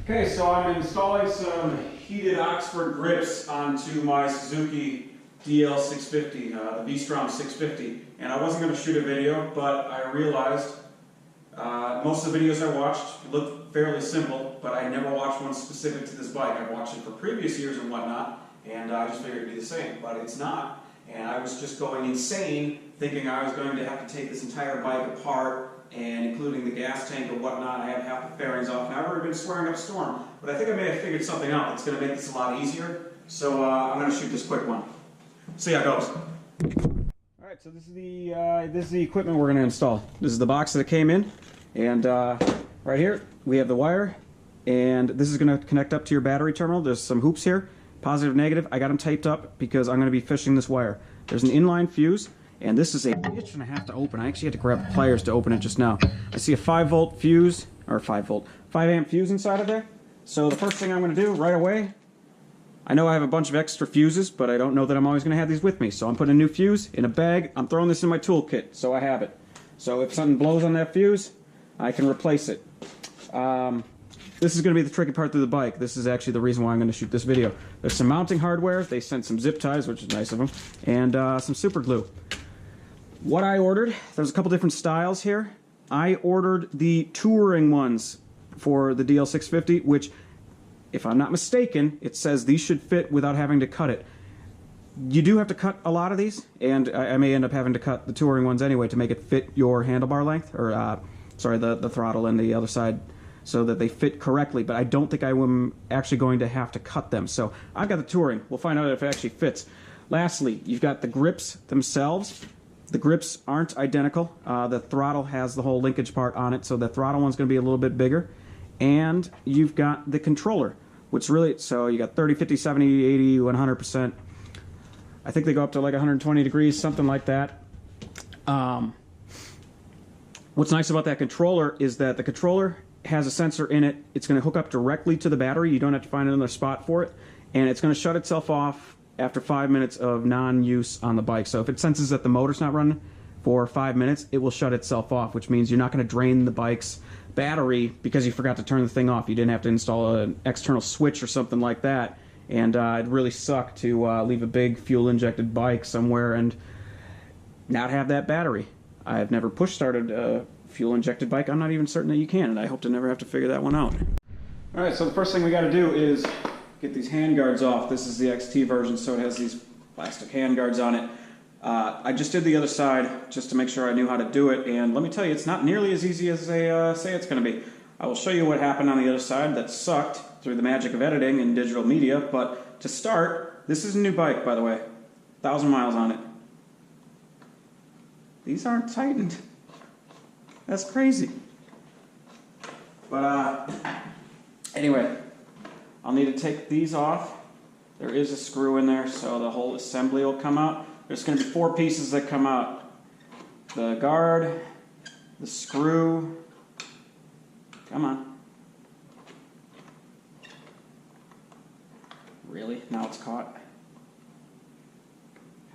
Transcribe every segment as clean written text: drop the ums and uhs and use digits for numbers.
Okay, so I'm installing some heated Oxford grips onto my Suzuki DL650, the V Strom 650. And I wasn't going to shoot a video, but I realized most of the videos I watched looked fairly simple, but I never watched one specific to this bike. I've watched it for previous years and whatnot, and I just figured it'd be the same, but it's not. And I was just going insane, thinking I was going to have to take this entire bike apart, and including the gas tank and whatnot. I have half the fairings off, and I've already been swearing up a storm. But I think I may have figured something out that's going to make this a lot easier. So I'm going to shoot this quick one. See how it goes. All right, so this is the equipment we're going to install. This is the box that it came in, and right here we have the wire, and this is going to connect up to your battery terminal. There's some hoops here, positive, negative. I got them taped up because I'm going to be fishing this wire. There's an inline fuse. And this is a bitch and a half to open. I actually had to grab pliers to open it just now. I see a 5-volt fuse, or 5 amp fuse inside of there. So the first thing I'm going to do right away, I know I have a bunch of extra fuses, but I don't know that I'm always going to have these with me. So I'm putting a new fuse in a bag. I'm throwing this in my toolkit, so I have it. So if something blows on that fuse, I can replace it. This is going to be the tricky part through the bike. This is actually the reason why I'm going to shoot this video. There's some mounting hardware. They sent some zip ties, which is nice of them, and some super glue. What I ordered, there's a couple different styles here. I ordered the touring ones for the DL650, which, if I'm not mistaken, it says these should fit without having to cut it. You do have to cut a lot of these, and I may end up having to cut the touring ones anyway to make it fit your handlebar length, or sorry, the throttle and the other side, so that they fit correctly, but I don't think I am actually going to have to cut them. So I've got the touring. We'll find out if it actually fits. Lastly, you've got the grips themselves. The grips aren't identical. The throttle has the whole linkage part on it, so the throttle one's going to be a little bit bigger. And you've got the controller, which really, so you got 30, 50, 70, 80, 100%. I think they go up to like 120 degrees, something like that. What's nice about that controller is that the controller has a sensor in it. It's going to hook up directly to the battery. You don't have to find another spot for it. And it's going to shut itself off after 5 minutes of non-use on the bike. So if it senses that the motor's not running for 5 minutes, it will shut itself off, which means you're not going to drain the bike's battery because you forgot to turn the thing off. You didn't have to install an external switch or something like that. And it really sucked to leave a big fuel-injected bike somewhere and not have that battery. I've never push-started a fuel-injected bike. I'm not even certain that you can, and I hope to never have to figure that one out. All right, so the first thing we got to do is get these handguards off. This is the XT version, so it has these plastic handguards on it. I just did the other side just to make sure I knew how to do it, and let me tell you, it's not nearly as easy as they say it's going to be. I will show you what happened on the other side that sucked through the magic of editing and digital media, but to start, this is a new bike, by the way. 1,000 miles on it. These aren't tightened. That's crazy. But anyway, I'll need to take these off. There is a screw in there, so the whole assembly will come out. There's going to be 4 pieces that come out. The guard, the screw, come on. Really? Now it's caught.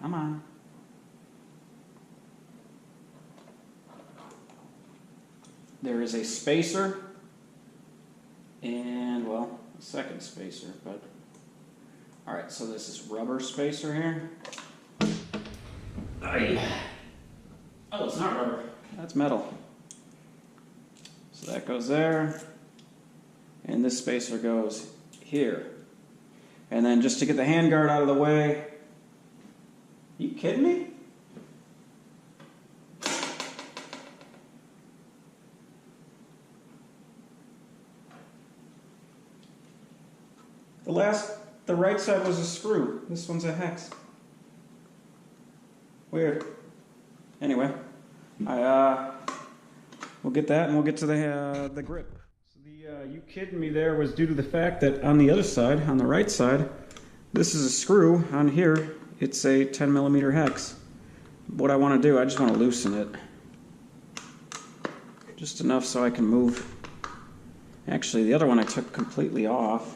Come on. There is a spacer, and, well, a second spacer, but... Alright, so this is rubber spacer here. Oh, it's not rubber. That's metal. So that goes there, and this spacer goes here. And then just to get the handguard out of the way... You kidding me? The right side was a screw. This one's a hex. Weird. Anyway, we'll get that and we'll get to the grip. So the you kidding me there was due to the fact that on the other side, on the right side, this is a screw. On here, it's a 10mm hex. What I want to do, I just want to loosen it. Just enough so I can move. Actually, the other one I took completely off.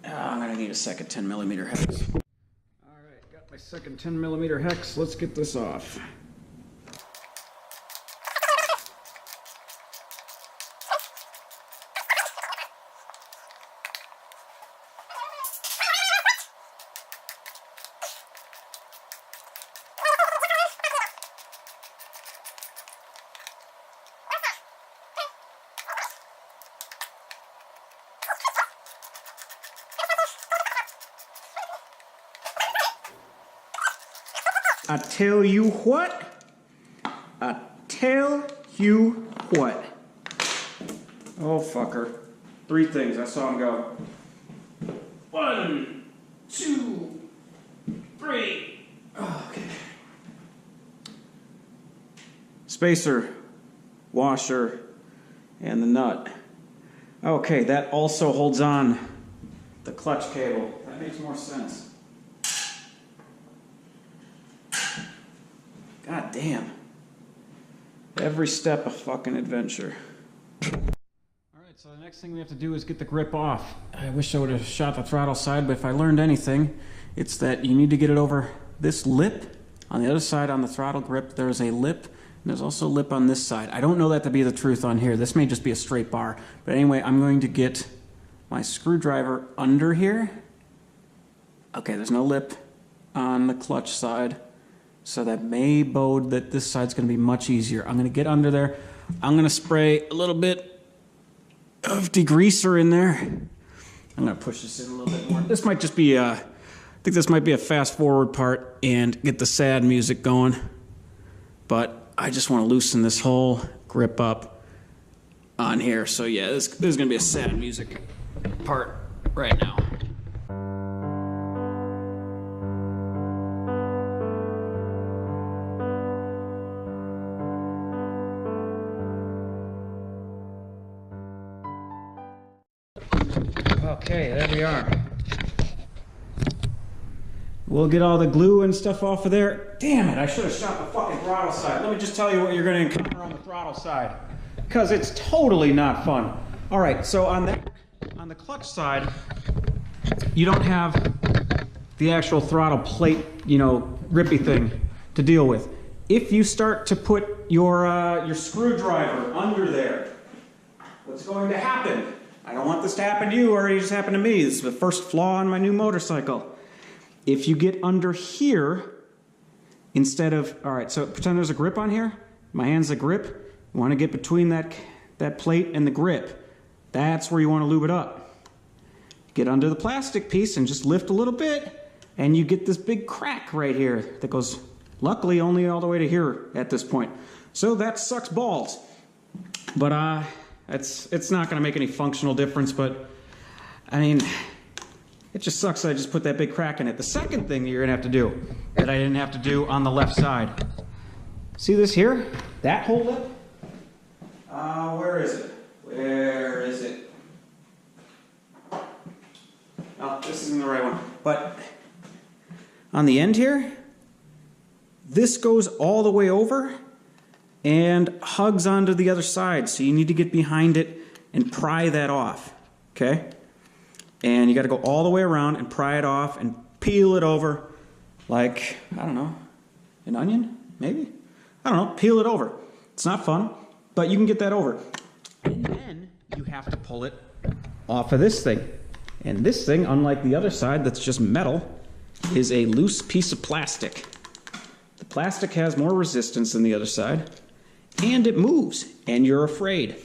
I'm going to need a second 10mm hex. Alright, got my second 10mm hex. Let's get this off. I tell you what. I tell you what. Oh, fucker. 3 things. I saw him go. 1, 2, 3. Oh, okay. Spacer, washer, and the nut. Okay, that also holds on the clutch cable. That makes more sense. God damn. Every step a fucking adventure. Alright, so the next thing we have to do is get the grip off. I wish I would have shot the throttle side, but if I learned anything, it's that you need to get it over this lip. On the other side, on the throttle grip, there's a lip, and there's also a lip on this side. I don't know that to be the truth on here. This may just be a straight bar. But anyway, I'm going to get my screwdriver under here. Okay, there's no lip on the clutch side. So that may bode that this side's going to be much easier. I'm going to get under there. I'm going to spray a little bit of degreaser in there. I'm going to push this in a little bit more. This might just be I think this might be a fast forward part and get the sad music going. But I just want to loosen this whole grip up on here. So yeah, this is going to be a sad music part right now. Okay, there we are. We'll get all the glue and stuff off of there. Damn it, I should have shot the fucking throttle side. Let me just tell you what you're going to encounter on the throttle side. Because it's totally not fun. Alright, so on the clutch side, you don't have the actual throttle plate, you know, grippy thing to deal with. If you start to put your screwdriver under there, what's going to happen? I don't want this to happen to you, or it just happened to me. This is the first flaw on my new motorcycle. If you get under here, instead of, all right, so pretend there's a grip on here. My hand's the grip. You want to get between that plate and the grip. That's where you want to lube it up. Get under the plastic piece and just lift a little bit, and you get this big crack right here that goes, luckily, only all the way to here at this point. So that sucks balls. But it's not going to make any functional difference, but I mean, it just sucks that I just put that big crack in it. The second thing that you're going to have to do that I didn't have to do on the left side. See this here? That whole lip? Where is it? Where is it? Oh, this isn't the right one. But on the end here, this goes all the way over and hugs onto the other side. So you need to get behind it and pry that off, okay? And you got to go all the way around and pry it off and peel it over like, I don't know, an onion, maybe? I don't know, peel it over. It's not fun, but you can get that over. And then you have to pull it off of this thing. And this thing, unlike the other side that's just metal, is a loose piece of plastic. The plastic has more resistance than the other side. And it moves, and you're afraid.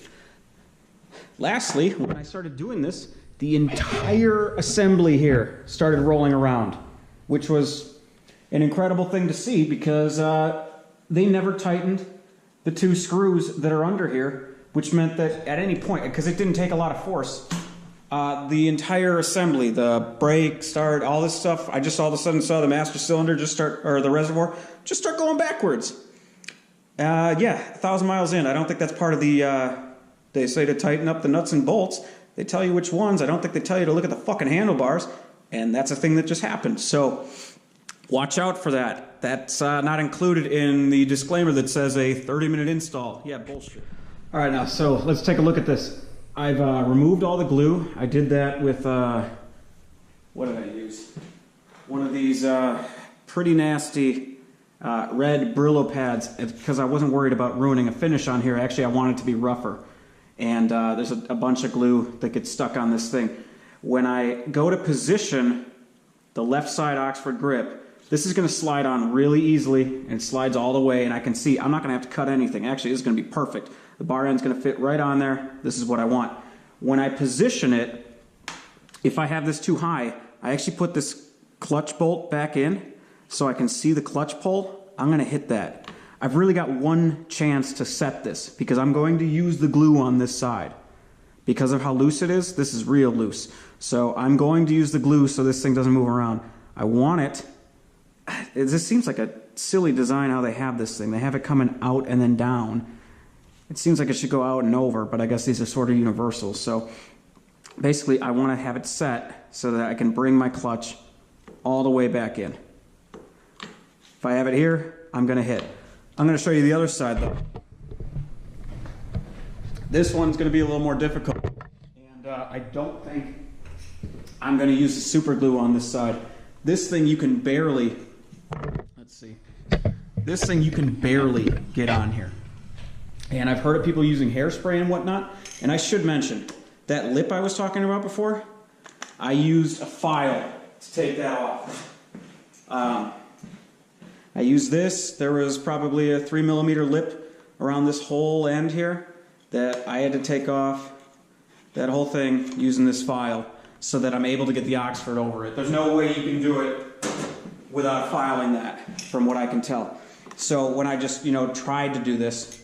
Lastly, when I started doing this, the entire assembly here started rolling around, which was an incredible thing to see because they never tightened the 2 screws that are under here, which meant that at any point, because it didn't take a lot of force, the entire assembly, the brake, start, all this stuff, I just all of a sudden saw the master cylinder just start, or the reservoir, just start going backwards. Yeah, 1,000 miles in. I don't think that's part of the, they say to tighten up the nuts and bolts. They tell you which ones. I don't think they tell you to look at the fucking handlebars. And that's a thing that just happened. So watch out for that. That's not included in the disclaimer that says a 30-minute install. Yeah, bullshit. All right, now, so let's take a look at this. I've removed all the glue. I did that with, what did I use? One of these pretty nasty red Brillo pads, because I wasn't worried about ruining a finish on here. Actually, I want it to be rougher. And there's a bunch of glue that gets stuck on this thing. When I go to position the left side Oxford grip, this is going to slide on really easily, and it slides all the way, and I can see I'm not going to have to cut anything. Actually, this is going to be perfect. The bar end's going to fit right on there. This is what I want. When I position it, if I have this too high, I actually put this clutch bolt back in so I can see the clutch pull, I'm gonna hit that. I've really got one chance to set this because I'm going to use the glue on this side. Because of how loose it is, this is real loose. So I'm going to use the glue so this thing doesn't move around. I want it. It just seems like a silly design how they have this thing. They have it coming out and then down. It seems like it should go out and over, but I guess these are sort of universal. So basically I want to have it set so that I can bring my clutch all the way back in. If I have it here, I'm going to hit. I'm going to show you the other side though. This one's going to be a little more difficult. And I don't think I'm going to use the super glue on this side. This thing you can barely, let's see, this thing you can barely get on here. And I've heard of people using hairspray and whatnot. And I should mention, that lip I was talking about before, I used a file to take that off. I used this. There was probably a 3mm lip around this whole end here that I had to take off, that whole thing, using this file so that I'm able to get the Oxford over it. There's no way you can do it without filing that, from what I can tell. So when I just, tried to do this,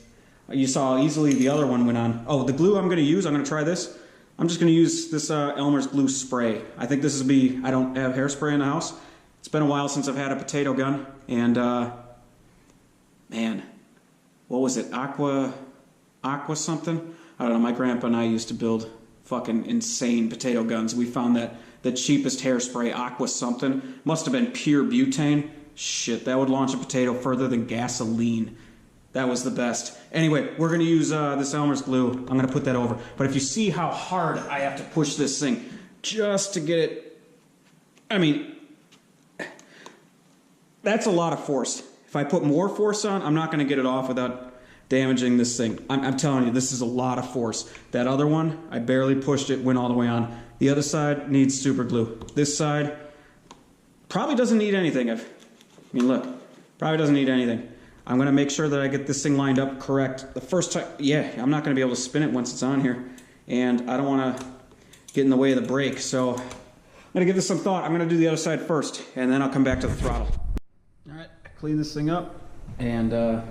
you saw easily the other one went on. Oh, the glue I'm going to use, I'm going to try this. I'm just going to use this Elmer's glue spray. I think this is I don't have hairspray in the house. It's been a while since I've had a potato gun. And, man, what was it? Aqua something? I don't know. My grandpa and I used to build fucking insane potato guns. We found that the cheapest hairspray, Aqua something, must have been pure butane. Shit, that would launch a potato further than gasoline. That was the best. Anyway, we're going to use this Elmer's glue. I'm going to put that over. But if you see how hard I have to push this thing just to get it, I mean, that's a lot of force. If I put more force on, I'm not going to get it off without damaging this thing. I'm telling you, this is a lot of force. That other one, I barely pushed it, went all the way on. The other side needs super glue. This side probably doesn't need anything. I mean, look, probably doesn't need anything. I'm going to make sure that I get this thing lined up correct. The first time, yeah, I'm not going to be able to spin it once it's on here. And I don't want to get in the way of the brake. So I'm going to give this some thought. I'm going to do the other side first, and then I'll come back to the throttle. All right, clean this thing up. And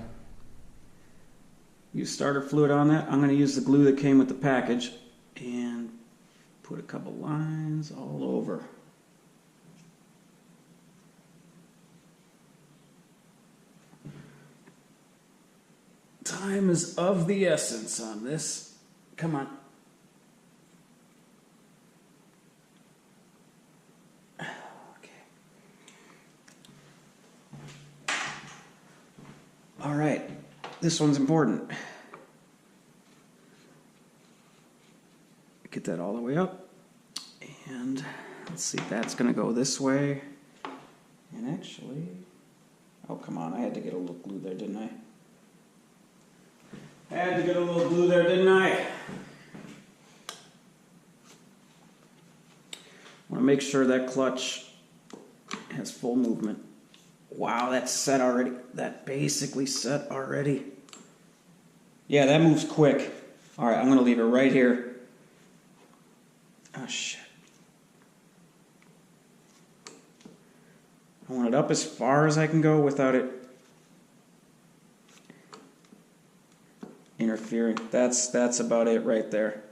use starter fluid on that. I'm going to use the glue that came with the package and put a couple lines all over. Time is of the essence on this. Come on. Okay. All right. This one's important. Get that all the way up. And let's see, that's going to go this way. And actually, oh, come on. I had to get a little glue there, didn't I? I had to get a little glue there, didn't I? I want to make sure that clutch has full movement. Wow, that's set already. That basically set already. Yeah, that moves quick. All right, I'm going to leave it right here. Oh, shit. I want it up as far as I can go without it interfering. That's about it right there.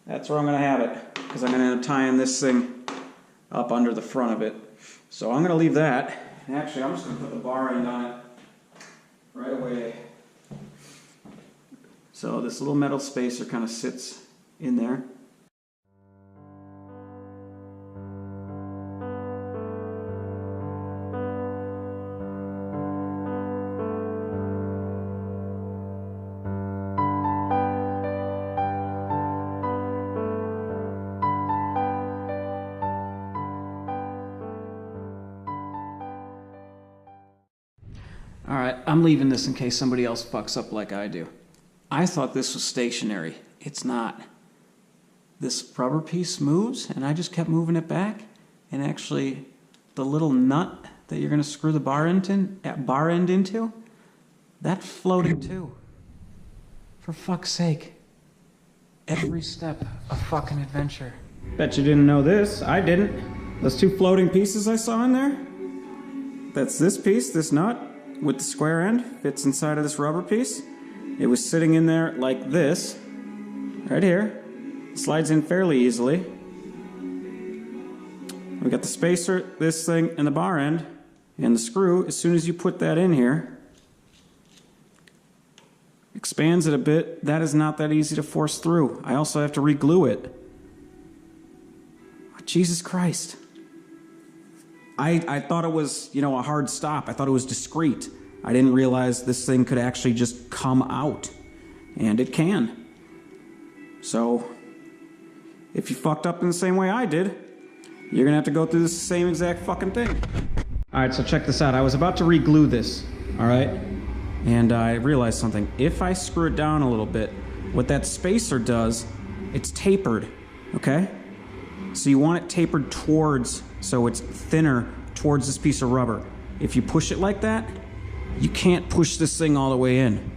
That's where I'm going to have it, because I'm going to end up tying this thing up under the front of it. So I'm going to leave that. And actually, I'm just going to put the bar end on it right away. So this little metal spacer kind of sits in there. All right, I'm leaving this in case somebody else fucks up like I do. I thought this was stationary. It's not. This rubber piece moves, and I just kept moving it back, and actually the little nut that you're going to screw the bar end into, that floated too. For fuck's sake. Every step a fucking adventure. Bet you didn't know this. I didn't. Those two floating pieces I saw in there, That's this piece, this nut, with the square end, fits inside of this rubber piece. It was sitting in there like this, right here. Slides in fairly easily. We got the spacer, this thing, and the bar end, and the screw. As soon as you put that in here, expands it a bit. That is not that easy to force through. I also have to re-glue it. Jesus Christ. I thought it was, you know, a hard stop. I thought it was discreet. I didn't realize this thing could actually just come out. And it can. So, if you fucked up in the same way I did, you're gonna have to go through this same exact fucking thing. Alright, so check this out. I was about to re-glue this, alright? And I realized something. If I screw it down a little bit, what that spacer does, it's tapered, okay? So you want it tapered towards, so it's thinner towards this piece of rubber. If you push it like that, you can't push this thing all the way in.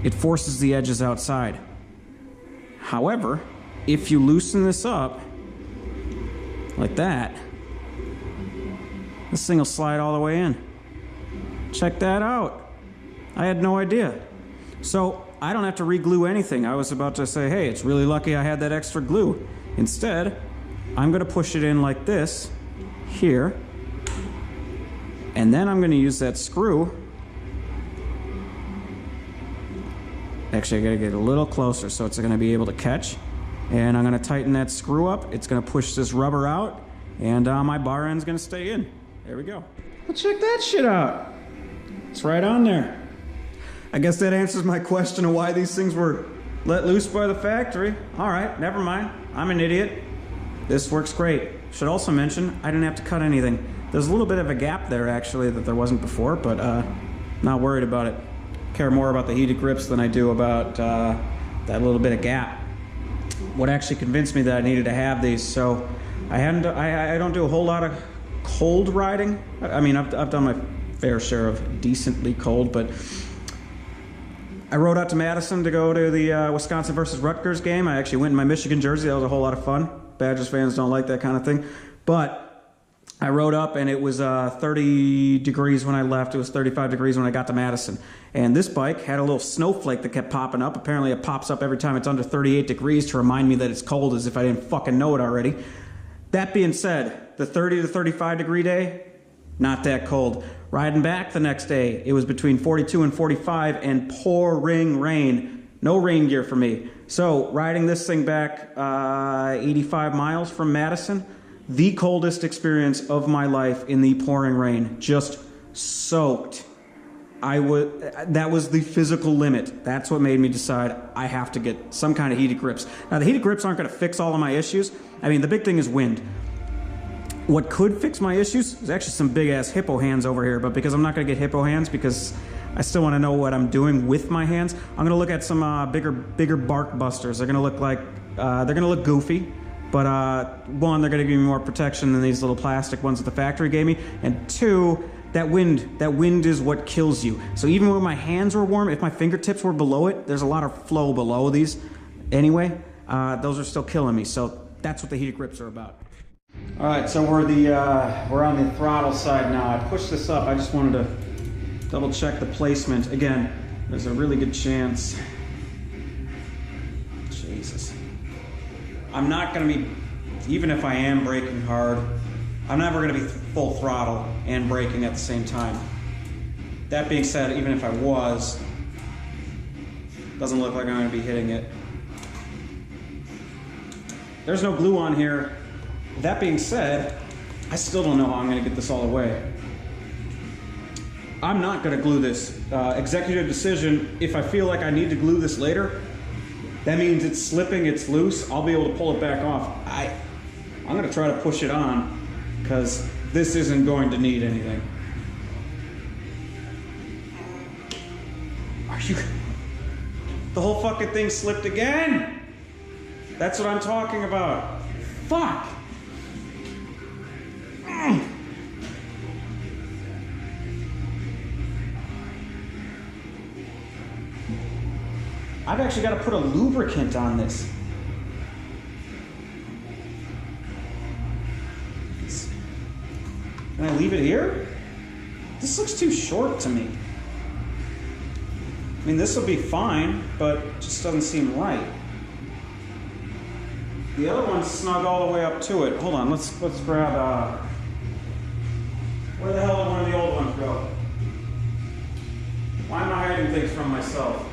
It forces the edges outside. However, if you loosen this up, like that, this thing will slide all the way in. Check that out. I had no idea. So I don't have to re-glue anything. I was about to say, hey, it's really lucky I had that extra glue. Instead, I'm going to push it in like this, here, and then I'm going to use that screw. Actually, I got to get a little closer so it's going to be able to catch. And I'm going to tighten that screw up. It's going to push this rubber out, and my bar end's going to stay in. There we go. Well, check that shit out. It's right on there. I guess that answers my question of why these things were let loose by the factory. All right, never mind. I'm an idiot. This works great. Should also mention, I didn't have to cut anything. There's a little bit of a gap there, actually, that there wasn't before, but not worried about it. Care more about the heated grips than I do about that little bit of gap. What actually convinced me that I needed to have these, so I don't do a whole lot of cold riding. I mean, I've done my fair share of decently cold, but I rode out to Madison to go to the Wisconsin versus Rutgers game. I actually went in my Michigan jersey. That was a whole lot of fun. Badgers fans don't like that kind of thing. But I rode up, and it was 30 degrees when I left. It was 35 degrees when I got to Madison. And this bike had a little snowflake that kept popping up. Apparently it pops up every time it's under 38 degrees to remind me that it's cold, as if I didn't fucking know it already. That being said, the 30 to 35 degree day, not that cold. Riding back the next day, it was between 42 and 45 and pouring rain. No rain gear for me. So riding this thing back 85 miles from Madison, the coldest experience of my life in the pouring rain. Just soaked. That was the physical limit. That's what made me decide I have to get some kind of heated grips. Now, the heated grips aren't going to fix all of my issues. I mean, the big thing is wind. What could fix my issues is actually some big-ass hippo hands over here, but because I'm not going to get hippo hands because I still want to know what I'm doing with my hands, I'm going to look at some bigger bark busters. They're going to look like, they're going to look goofy, but one, they're going to give me more protection than these little plastic ones that the factory gave me, and two, that wind is what kills you. So even when my hands were warm, if my fingertips were below it, there's a lot of flow below these anyway, those are still killing me. So that's what the heated grips are about. All right, so we're on the throttle side now. I pushed this up. I just wanted to double check the placement. Again, there's a really good chance. Jesus. I'm not gonna be, even if I am braking hard, I'm never gonna be full throttle and braking at the same time. That being said, even if I was, doesn't look like I'm gonna be hitting it. There's no glue on here. That being said, I still don't know how I'm going to get this all away. I'm not going to glue this. Executive decision, if I feel like I need to glue this later, that means it's slipping, it's loose, I'll be able to pull it back off. I'm going to try to push it on, because this isn't going to need anything. Are you... The whole fucking thing slipped again! That's what I'm talking about. Fuck! I've actually got to put a lubricant on this. Can I leave it here? This looks too short to me. I mean, this will be fine, but it just doesn't seem right. The other one's snug all the way up to it. Hold on, let's grab, where the hell did one of the old ones go? Why am I hiding things from myself?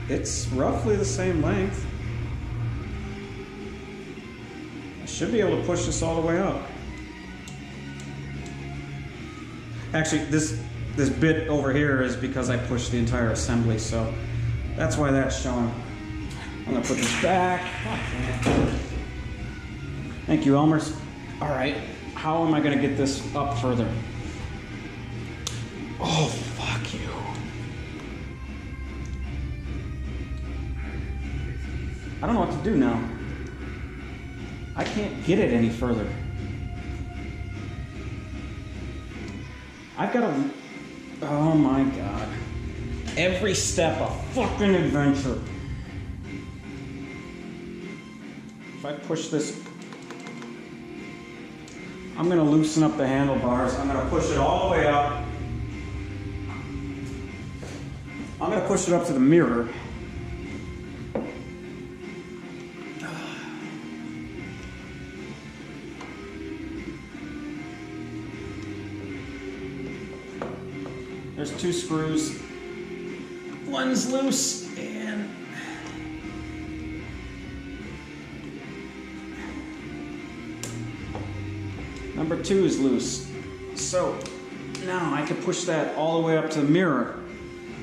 It's roughly the same length. I should be able to push this all the way up. Actually, this bit over here is because I pushed the entire assembly, so that's why that's showing. I'm gonna put this back. Thank you, Elmer's. All right, how am I gonna get this up further? Oh, fuck you. I don't know what to do now. I can't get it any further. I've got to... Oh my god. Every step a fucking adventure. If I push this... I'm going to loosen up the handlebars. I'm going to push it all the way up. I'm going to push it up to the mirror. There's 2 screws. One's loose and number 2 is loose. So now I can push that all the way up to the mirror.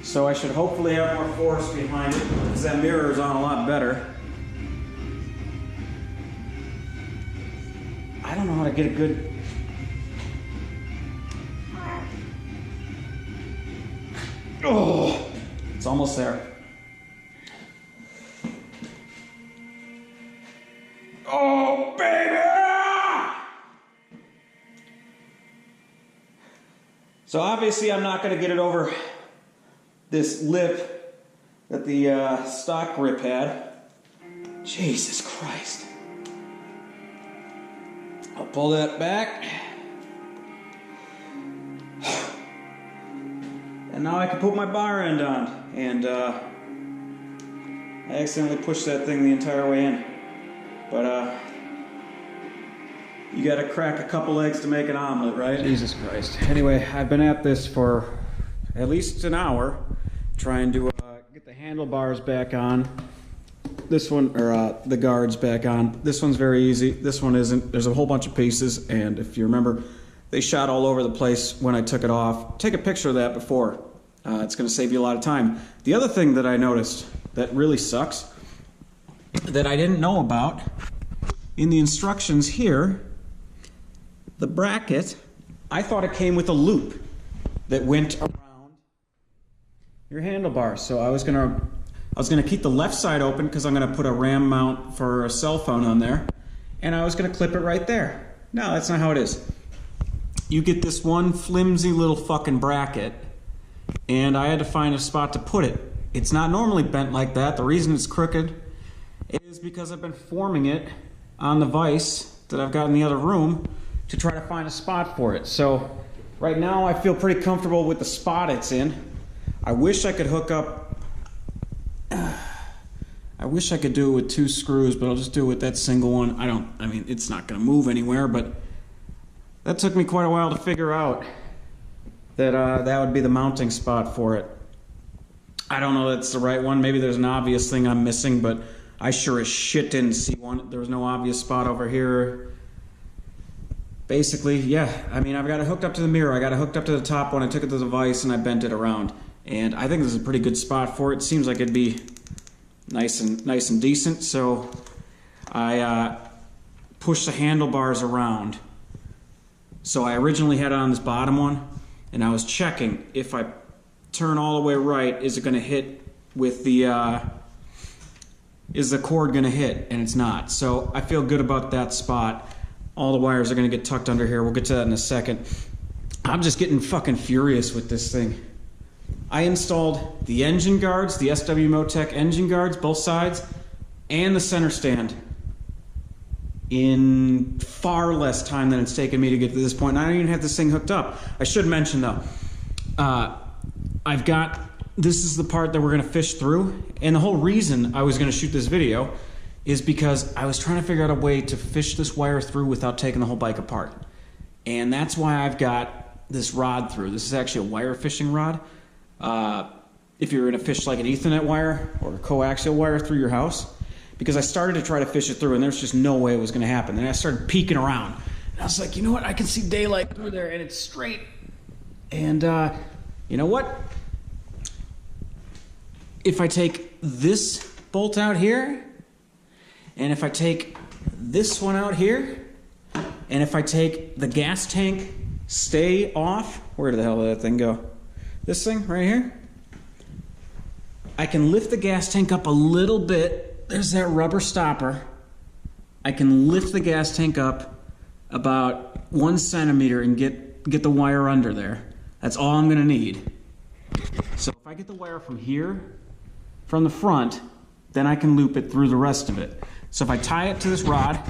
So I should hopefully have more force behind it because that mirror is on a lot better. I don't know how to get a good... Oh, it's almost there. Oh, baby! So obviously I'm not going to get it over this lip that the stock grip had. Jesus Christ. I'll pull that back. And now I can put my bar end on, and I accidentally pushed that thing the entire way in. But you gotta crack a couple eggs to make an omelet, right? Jesus Christ. Anyway, I've been at this for at least an hour, trying to get the handlebars back on. This one, or the guards back on. This one's very easy. This one isn't. There's a whole bunch of pieces, and if you remember, they shot all over the place when I took it off. Take a picture of that before. It's going to save you a lot of time. The other thing that I noticed that really sucks, that I didn't know about, in the instructions here, the bracket, I thought it came with a loop that went around your handlebars. So I was gonna keep the left side open because I'm gonna put a RAM mount for a cell phone on there, and I was gonna clip it right there. No, that's not how it is. You get this one flimsy little fucking bracket, and I had to find a spot to put it. It's not normally bent like that. The reason it's crooked is because I've been forming it on the vise that I've got in the other room to try to find a spot for it. So right now I feel pretty comfortable with the spot it's in. I wish I could hook up, I wish I could do it with 2 screws, but I'll just do it with that single one. I mean, it's not gonna move anywhere, but that took me quite a while to figure out that that would be the mounting spot for it. I don't know that's the right one. Maybe there's an obvious thing I'm missing, but I sure as shit didn't see one. There was no obvious spot over here. Basically, yeah, I mean, I've got it hooked up to the mirror. I got it hooked up to the top one. I took it to the vise and I bent it around. And I think this is a pretty good spot for it. It seems like it'd be nice and decent. So I pushed the handlebars around. So I originally had it on this bottom one, and I was checking if I turn all the way right, is it going to hit with the, is the cord going to hit? And it's not. So I feel good about that spot. All the wires are going to get tucked under here. We'll get to that in a second. I'm just getting fucking furious with this thing. I installed the engine guards, the SW-Motech engine guards, both sides, and the center stand in far less time than it's taken me to get to this point. And I don't even have this thing hooked up. I should mention though, this is the part that we're gonna fish through, and the whole reason I was gonna shoot this video is because I was trying to figure out a way to fish this wire through without taking the whole bike apart. And that's why I've got this rod through. This is actually a wire fishing rod. If you're gonna fish like an Ethernet wire or a coaxial wire through your house, because I started to try to fish it through and there's just no way it was gonna happen. Then I started peeking around and I was like, you know what? I can see daylight through there and it's straight. And you know what? If I take this bolt out here, and if I take this one out here, and if I take the gas tank stay off, where the hell did that thing go? This thing right here? I can lift the gas tank up a little bit. There's that rubber stopper. I can lift the gas tank up about 1 centimeter and get the wire under there. That's all I'm gonna need. So if I get the wire from here, from the front, then I can loop it through the rest of it. So if I tie it to this rod,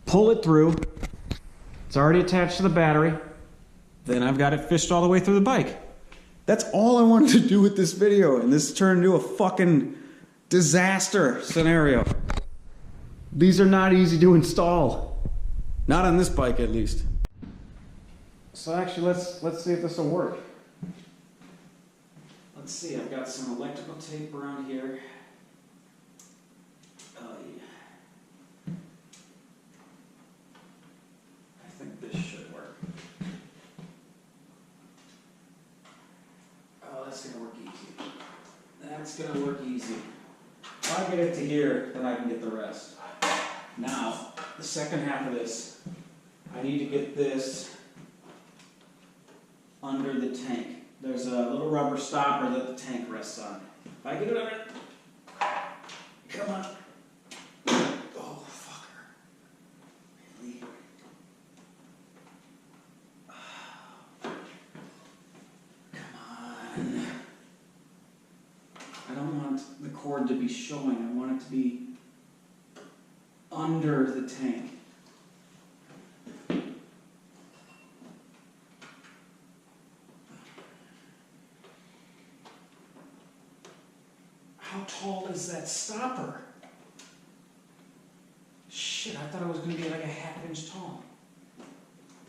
pull it through, it's already attached to the battery, then I've got it fished all the way through the bike. That's all I wanted to do with this video, and this turned into a fucking disaster scenario. These are not easy to install. Not on this bike, at least. So actually, let's see if this will work. Let's see, I've got some electrical tape around here. Oh yeah. I think this should work. Oh, that's gonna work easy. That's gonna work easy. If I get it to here, then I can get the rest. Now, the second half of this, I need to get this under the tank. There's a little rubber stopper that the tank rests on. If I get it under, come on. Oh, fucker. Really? Oh. Come on. I don't want the cord to be showing. I want it to be under the tank. How tall is that stopper? Shit, I thought it was going to be like a ½ inch tall.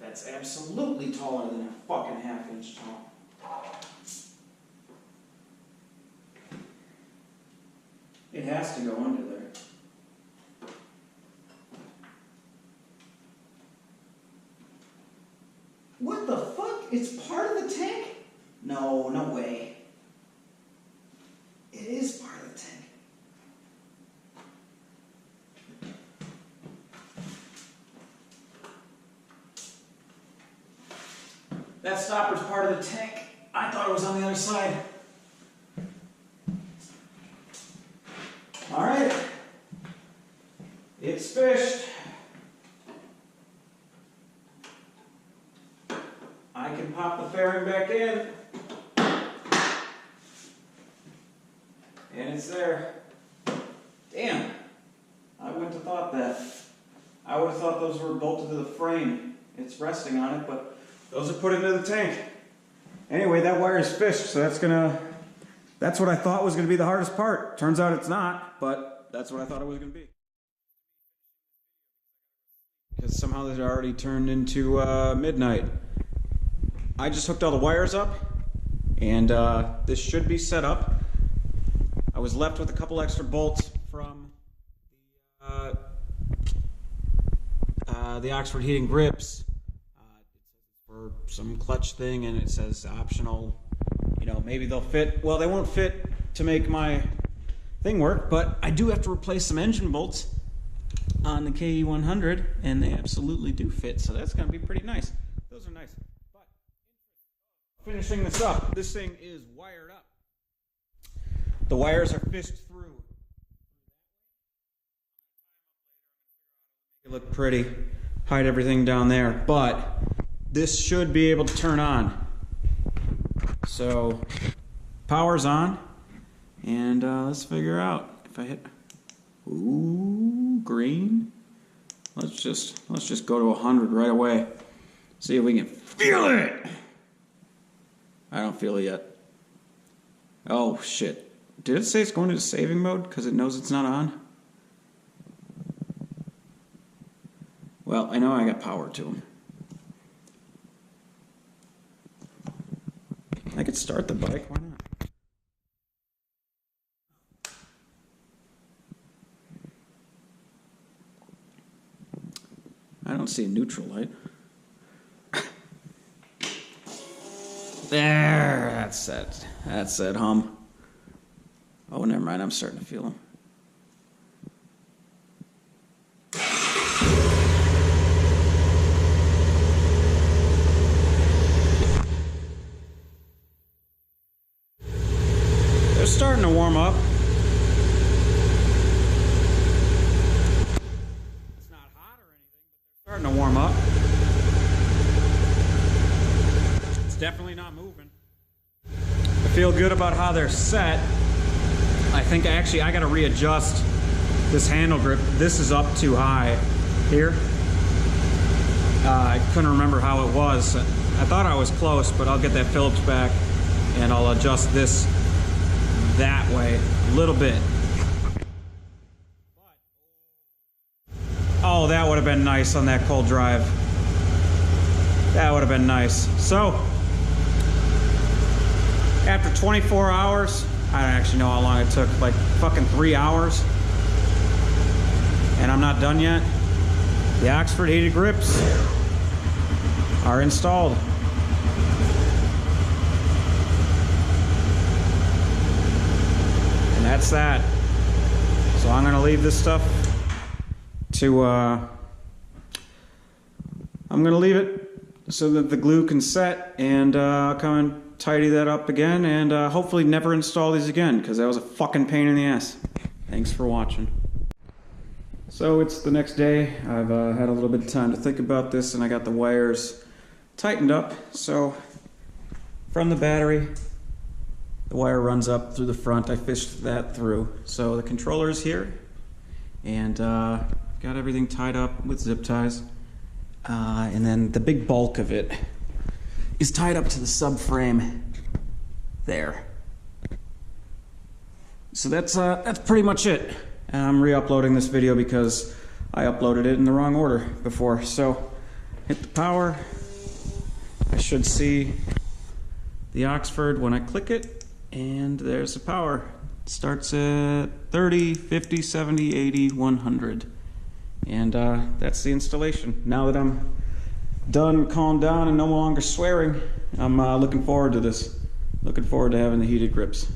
That's absolutely taller than a fucking ½ inch tall. It has to go under there. What the fuck? It's part of the tank? No, no way. It is part of the tank. That stopper's part of the tank. I thought it was on the other side. All right. It's fished. I can pop the fairing back in. And it's there. Damn. I wouldn't have thought that. I would have thought those were bolted to the frame. It's resting on it, but those are put into the tank. Anyway, that wire is fished, so that's what I thought was gonna be the hardest part. Turns out it's not, but that's what I thought it was gonna be. Because somehow this already turned into midnight. I just hooked all the wires up, and this should be set up. I was left with a couple extra bolts from the Oxford heating grips for some clutch thing, and it says optional. You know, maybe they'll fit. Well, they won't fit to make my thing work, but I do have to replace some engine bolts on the KE100, and they absolutely do fit, so that's going to be pretty nice. Those are nice. But finishing this up, this thing is wired up. The wires are fished through. They look pretty. Hide everything down there, but this should be able to turn on. So, power's on, and let's figure out if I hit Ooh, green. Let's just go to 100 right away. See if we can feel it. I don't feel it yet. Oh shit. Did it say it's going into saving mode because it knows it's not on? Well, I know I got power to them. I could start the bike, why not? I don't see a neutral light. There, that's it. That's it, hum. Oh, never mind, I'm starting to feel them. They're starting to warm up. It's not hot or anything, but they're starting to warm up. It's definitely not moving. I feel good about how they're set. I think actually I gotta readjust this handle grip. This is up too high here. I couldn't remember how it was. I thought I was close, but I'll get that Phillips back and I'll adjust this that way a little bit. Oh, that would have been nice on that cold drive. That would have been nice. So, after 24 hours, I don't actually know how long it took, like fucking 3 hours, and I'm not done yet. The Oxford heated grips are installed. And that's that. So I'm gonna leave this stuff to, I'm gonna leave it so that the glue can set, and come and tidy that up again, and hopefully never install these again, because that was a fucking pain in the ass. Thanks for watching. So it's the next day. I've had a little bit of time to think about this, and I got the wires tightened up. So from the battery, the wire runs up through the front. I fished that through. So the controller is here, and got everything tied up with zip ties. And then the big bulk of it is tied up to the subframe there. So that's pretty much it. And I'm re-uploading this video because I uploaded it in the wrong order before. So hit the power. I should see the Oxford when I click it, and there's the power. It starts at 30, 50, 70, 80, 100. And that's the installation. Now that I'm done, calmed down, and no longer swearing, I'm looking forward to this. Looking forward to having the heated grips.